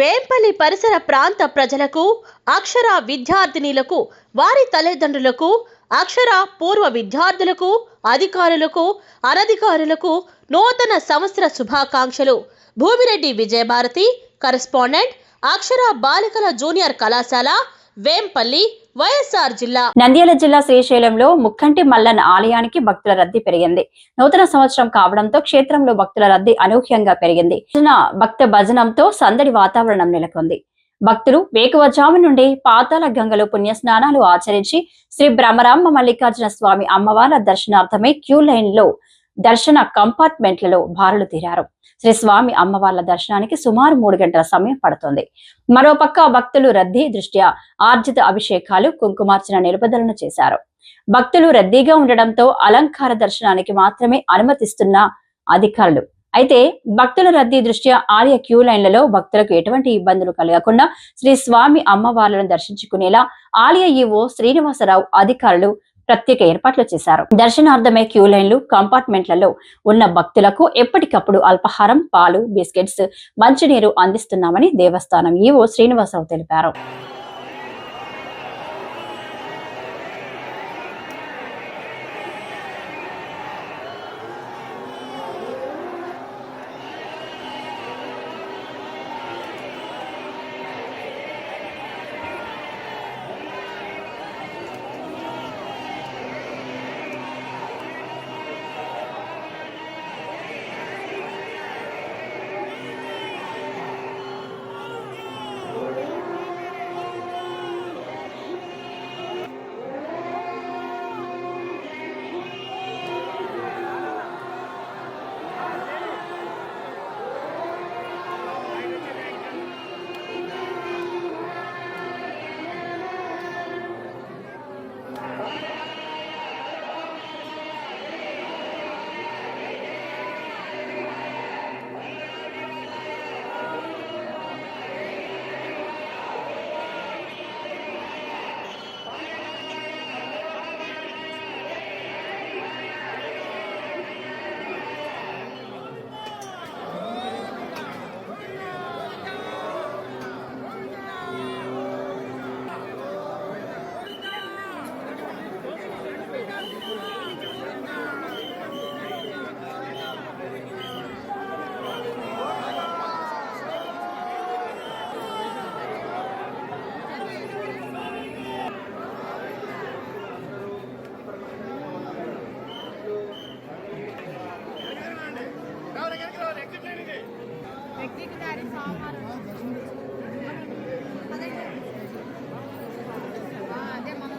వేంపల్లి పరిసర ప్రాంత ప్రజలకు, అక్షర విద్యార్థినులకు, వారి తల్లిదండ్రులకు, అక్షర పూర్వ విద్యార్థులకు, అధికారులకు, అనధికారులకు నూతన సంవత్సర శుభాకాంక్షలు. భూమిరెడ్డి విజయభారతి, కరెస్పాండెంట్, అక్షర బాలికల జూనియర్ కళాశాల, వేంపల్లి, వైఎస్ఆర్ జిల్లా. నంద్యాల జిల్లా శ్రీశైలంలో ముక్కంటి మల్లన్న ఆలయానికి భక్తుల రద్దీ పెరిగింది. నూతన సంవత్సరం కావడంతో క్షేత్రంలో భక్తుల రద్దీ అనూహ్యంగా పెరిగింది. భక్త భజనంతో సందడి వాతావరణం నెలకొంది. భక్తులు వేకువజాము నుండి పాతాళ గంగలో పుణ్యస్నానాలు ఆచరించి శ్రీ బ్రహ్మరాంబ మల్లికార్జున స్వామి అమ్మవార్ల దర్శనార్థమై క్యూ లైన్ లో దర్శన కంపార్ట్మెంట్లలో బారులు తీరారు. శ్రీ స్వామి అమ్మవార్ల దర్శనానికి సుమారు 3 గంటల సమయం పడుతుంది. మరోపక్క భక్తులు రద్దీ దృష్ట్యా ఆర్జిత అభిషేకాలు, కుంకుమార్చన నిలుపుదలను చేశారు. భక్తులు రద్దీగా ఉండడంతో అలంకార దర్శనానికి మాత్రమే అనుమతిస్తున్న అధికారులు. అయితే భక్తుల రద్దీ దృష్ట్యా ఆలయ క్యూ లైన్లలో భక్తులకు ఎటువంటి ఇబ్బందులు కలగకుండా శ్రీ స్వామి అమ్మవార్లను దర్శించుకునేలా ఆలయ ఈవో శ్రీనివాసరావు అధికారులు ప్రత్యేక ఏర్పాట్లు చేశారు. దర్శనార్థమై క్యూ లైన్లు, కంపార్ట్మెంట్లలో ఉన్న భక్తులకు ఎప్పటికప్పుడు అల్పాహారం, పాలు, బిస్కెట్స్, మంచినీరు అందిస్తున్నామని దేవస్థానం ఈవో శ్రీనివాసరావు తెలిపారు. అదే మన